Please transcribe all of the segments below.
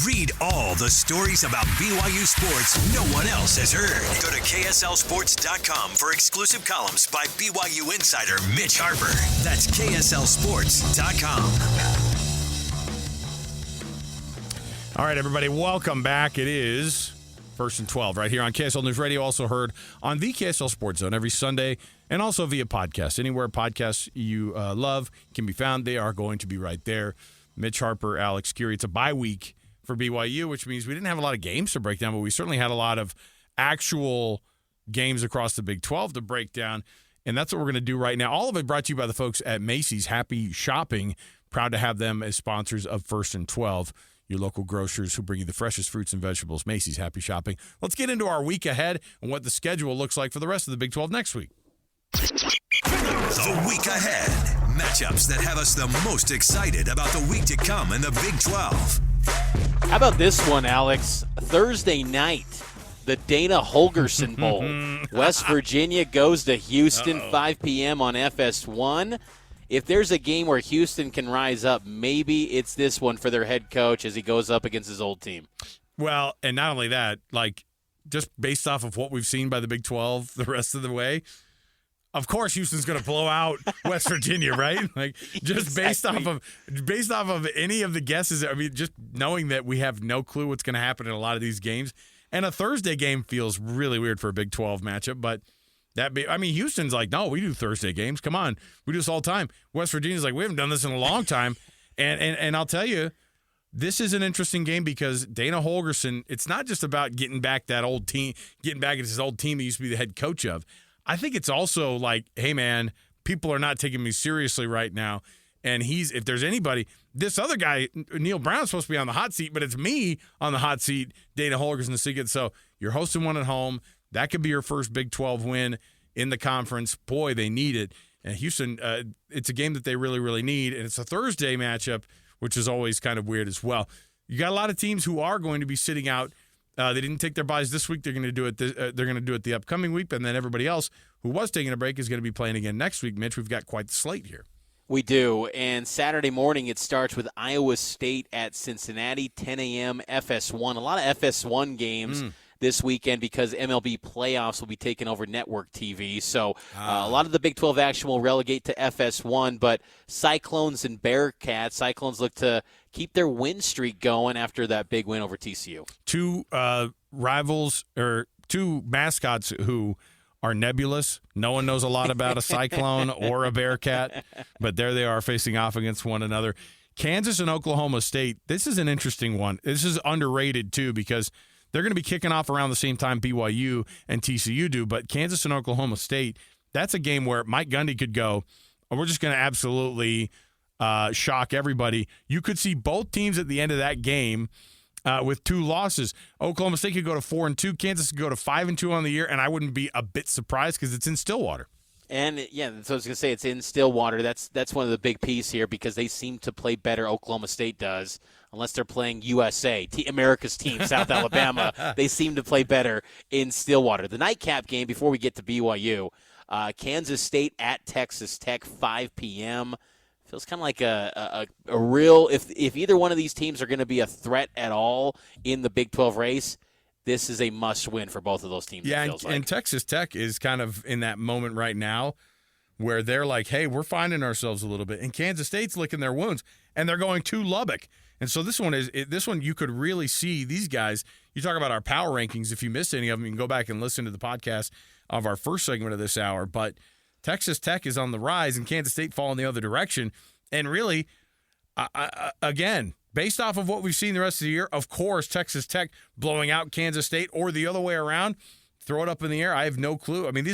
Read all the stories about BYU sports no one else has heard. Go to KSLSports.com for exclusive columns by BYU insider Mitch Harper. That's KSLSports.com. All right, everybody, welcome back. It is First and 12 right here on KSL News Radio, also heard on the KSL Sports Zone every Sunday and also via podcast. Anywhere podcasts you love can be found, they are going to be right there. Mitch Harper, Alex Kirry. It's a bye week for BYU, which means we didn't have a lot of games to break down, but we certainly had a lot of actual games across the Big 12 to break down, and that's what we're going to do right now. All of it brought to you by the folks at Macy's. Happy shopping. Proud to have them as sponsors of First and 12. Your local grocers who bring you the freshest fruits and vegetables. Macy's, happy shopping. Let's get into our week ahead and what the schedule looks like for the rest of the Big 12 next week. The week ahead. Matchups that have us the most excited about the week to come in the Big 12. How about this one, Alex? Thursday night, the Dana Holgorsen Bowl. West Virginia goes to Houston, 5 p.m. on FS1. If there's a game where Houston can rise up, maybe it's this one for their head coach as he goes up against his old team. Well, and not only that, like, just based off of what we've seen by the Big 12 the rest of the way, of course Houston's going to blow out West Virginia, right? Like, just based off of any of the guesses. I mean, just knowing that we have no clue what's going to happen in a lot of these games. And a Thursday game feels really weird for a Big 12 matchup, but Houston's like, no, we do Thursday games. Come on. We do this all the time. West Virginia's like, we haven't done this in a long time. And I'll tell you, this is an interesting game because Dana Holgorsen, it's not just about getting back that old team, getting back at his old team he used to be the head coach of. I think it's also like, hey, man, people are not taking me seriously right now. And if there's anybody, this other guy, Neil Brown's supposed to be on the hot seat, but it's me on the hot seat, Dana Holgorsen, the secret. So you're hosting one at home. That could be your first Big 12 win in the conference. Boy, they need it. And Houston, it's a game that they really, really need. And it's a Thursday matchup, which is always kind of weird as well. You got a lot of teams who are going to be sitting out. They didn't take their byes this week. They're going to do it. They're going to do it the upcoming week. And then everybody else who was taking a break is going to be playing again next week. Mitch, we've got quite the slate here. We do. And Saturday morning it starts with Iowa State at Cincinnati, 10 a.m. FS1. A lot of FS1 games this weekend because MLB playoffs will be taking over network TV. So a lot of the Big 12 action will relegate to FS1, but Cyclones and Bearcats, Cyclones look to keep their win streak going after that big win over TCU. Two rivals or two mascots who are nebulous. No one knows a lot about a Cyclone or a Bearcat, but there they are facing off against one another. Kansas and Oklahoma State, this is an interesting one. This is underrated, too, because they're going to be kicking off around the same time BYU and TCU do, but Kansas and Oklahoma State, that's a game where Mike Gundy could go, we're just going to absolutely shock everybody. You could see both teams at the end of that game with two losses. Oklahoma State could go to 4-2. Kansas could go to 5-2 on the year, and I wouldn't be a bit surprised because it's in Stillwater. And, yeah, so I was going to say it's in Stillwater. That's one of the big pieces here because they seem to play better, Oklahoma State does, unless they're playing USA, America's team, South Alabama. They seem to play better in Stillwater. The nightcap game before we get to BYU, Kansas State at Texas Tech, 5 p.m. Feels kind of like a real – if either one of these teams are going to be a threat at all in the Big 12 race, this is a must-win for both of those teams. Yeah, it feels like. And Texas Tech is kind of in that moment right now where they're like, hey, we're finding ourselves a little bit. And Kansas State's licking their wounds, and they're going to Lubbock. And so this one you could really see these guys. You talk about our power rankings. If you missed any of them, you can go back and listen to the podcast of our first segment of this hour. But Texas Tech is on the rise, and Kansas State falling the other direction. And really, again, based off of what we've seen the rest of the year, of course, Texas Tech blowing out Kansas State or the other way around, throw it up in the air. I have no clue. I mean,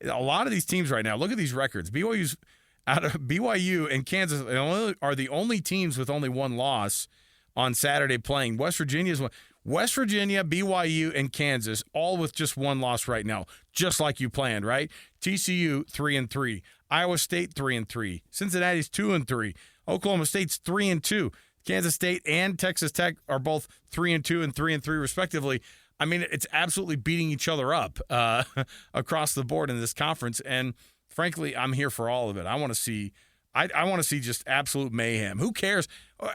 a lot of these teams right now. Look at these records. BYU and Kansas are the only teams with only one loss on Saturday playing. West Virginia, BYU, and Kansas all with just one loss right now, just like you planned, right? TCU 3-3, Iowa State 3-3, Cincinnati's 2-3, Oklahoma State's 3-2. Kansas State and Texas Tech are both 3-2 and 3-3 respectively. I mean, it's absolutely beating each other up across the board in this conference. And frankly, I'm here for all of it. I want to see just absolute mayhem. Who cares?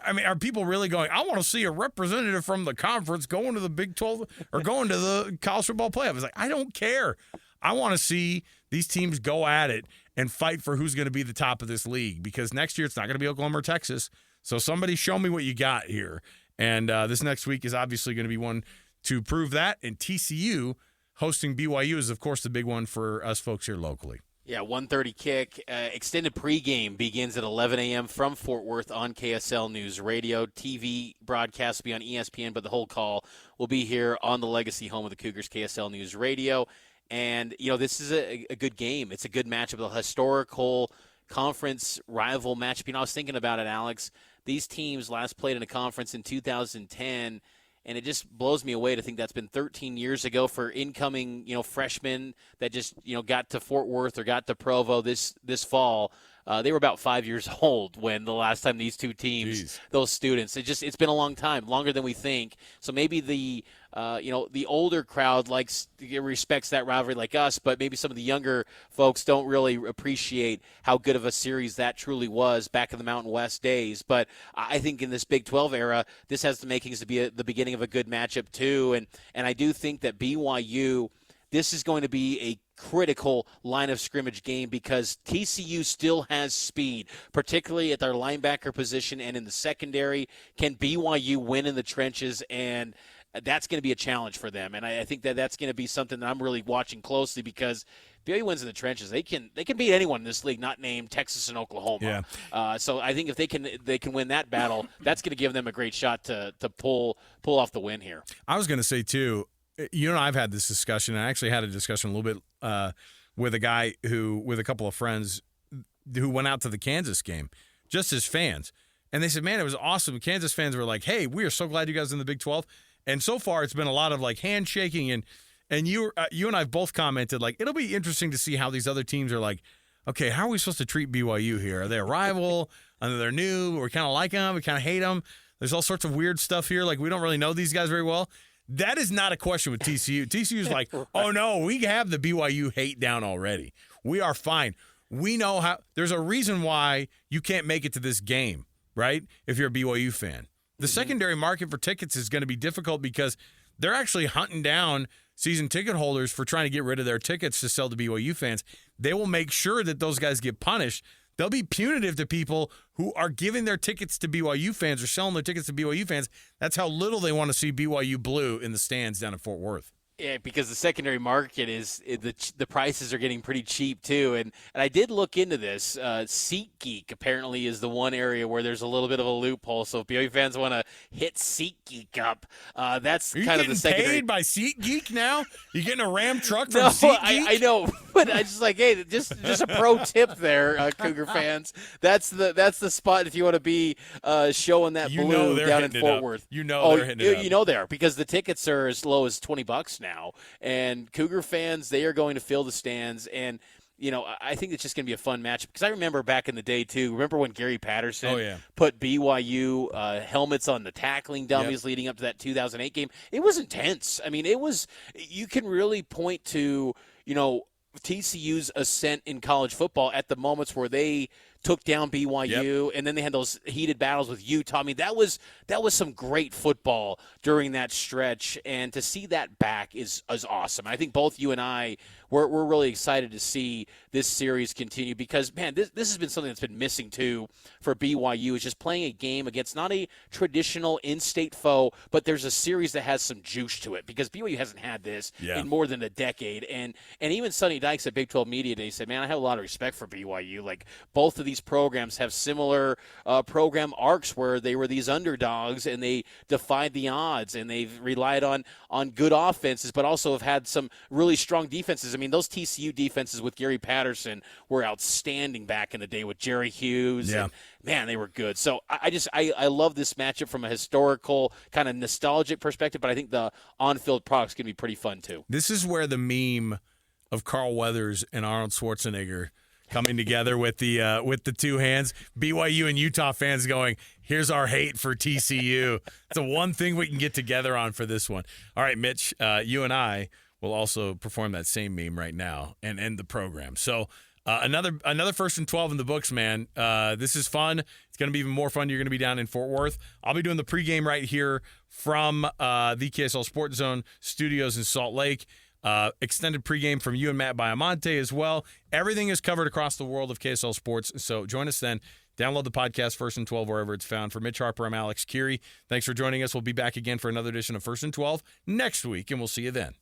I mean, are people really going, I want to see a representative from the conference going to the Big 12 or going to the college football playoff? It's like, I don't care. I want to see these teams go at it and fight for who's going to be the top of this league, because next year it's not going to be Oklahoma or Texas. So somebody show me what you got here. And this next week is obviously going to be one to prove that. And TCU hosting BYU is, of course, the big one for us folks here locally. Yeah, 1:30 kick. Extended pregame begins at 11 a.m. from Fort Worth on KSL News Radio. TV broadcast will be on ESPN, but the whole call will be here on the legacy home of the Cougars, KSL News Radio. And, this is a good game. It's a good matchup, a historical conference rival matchup. I was thinking about it, Alex. These teams last played in a conference in 2010, and it just blows me away to think that's been 13 years ago for incoming, freshmen that just, got to Fort Worth or got to Provo this fall. They were about 5 years old when the last time these two teams, those students, it's been a long time, longer than we think. So maybe the older crowd respects that rivalry like us, but maybe some of the younger folks don't really appreciate how good of a series that truly was back in the Mountain West days. But I think in this Big 12 era, this has the makings to be the beginning of a good matchup too. And I do think that BYU, this is going to be a critical line of scrimmage game because TCU still has speed, particularly at their linebacker position and in the secondary. Can BYU win in the trenches? And that's going to be a challenge for them. And I think that's going to be something that I'm really watching closely because BYU wins in the trenches. They can beat anyone in this league, not named Texas and Oklahoma. Yeah. So I think if they can win that battle, that's going to give them a great shot to pull off the win here. I was going to say too, you and I have had this discussion. I actually had a discussion a little bit with a guy with a couple of friends who went out to the Kansas game just as fans. And they said, man, it was awesome. Kansas fans were like, hey, we are so glad you guys are in the Big 12. And so far it's been a lot of handshaking. And you and I have both commented, it'll be interesting to see how these other teams are like, okay, how are we supposed to treat BYU here? Are they a rival? They're new. We kind of like them. We kind of hate them. There's all sorts of weird stuff here. We don't really know these guys very well. That is not a question with TCU. TCU is like, oh, no, we have the BYU hate down already. We are fine. We know how – there's a reason why you can't make it to this game, right, if you're a BYU fan. The secondary market for tickets is going to be difficult because they're actually hunting down season ticket holders for trying to get rid of their tickets to sell to BYU fans. They will make sure that those guys get punished. They'll be punitive to people who are giving their tickets to BYU fans or selling their tickets to BYU fans. That's how little they want to see BYU blue in the stands down in Fort Worth. Yeah, because the secondary market the prices are getting pretty cheap too, and I did look into this. SeatGeek apparently is the one area where there's a little bit of a loophole. So if BYU fans want to hit SeatGeek up, that's kind of the secondary. Paid by SeatGeek now? You getting a Ram truck from SeatGeek? I know, but I just hey, just a pro tip there, Cougar fans. That's the spot if you want to be showing that blue down in Fort Worth. They're hitting it up. You know they are because the tickets are as low as $20 now, and Cougar fans, they are going to fill the stands, and I think it's just going to be a fun matchup because I remember back in the day too. Remember when Gary Patterson put BYU helmets on the tackling dummies leading up to that 2008 game? It was intense. I mean, you can really point to TCU's ascent in college football at the moments where they took down BYU, and then they had those heated battles with Utah. I mean, that was some great football during that stretch, and to see that back is awesome. I think both you and I, we're really excited to see this series continue because, man, this has been something that's been missing, too, for BYU, is just playing a game against not a traditional in-state foe, but there's a series that has some juice to it because BYU hasn't had this in more than a decade. And even Sonny Dykes at Big 12 Media Day said, man, I have a lot of respect for BYU. Both of these programs have similar program arcs where they were these underdogs and they defied the odds and they've relied on good offenses but also have had some really strong defenses. I mean, those TCU defenses with Gary Patterson were outstanding back in the day with Jerry Hughes. Yeah. And, man, they were good. So I love this matchup from a historical kind of nostalgic perspective, but I think the on-field product's going to be pretty fun too. This is where the meme of Carl Weathers and Arnold Schwarzenegger coming together with the two hands, BYU and Utah fans going, here's our hate for TCU. It's the one thing we can get together on for this one. All right, Mitch, you and I will also perform that same meme right now and end the program. So Another 1st and 12 in the books, man. This is fun. It's going to be even more fun. You're going to be down in Fort Worth. I'll be doing the pregame right here from the KSL Sports Zone studios in Salt Lake. Extended pregame from you and Matt Baiamonte as well. Everything is covered across the world of KSL Sports. So join us then. Download the podcast 1st and 12 wherever it's found. For Mitch Harper, I'm Alex Kirry. Thanks for joining us. We'll be back again for another edition of 1st and 12 next week, and we'll see you then.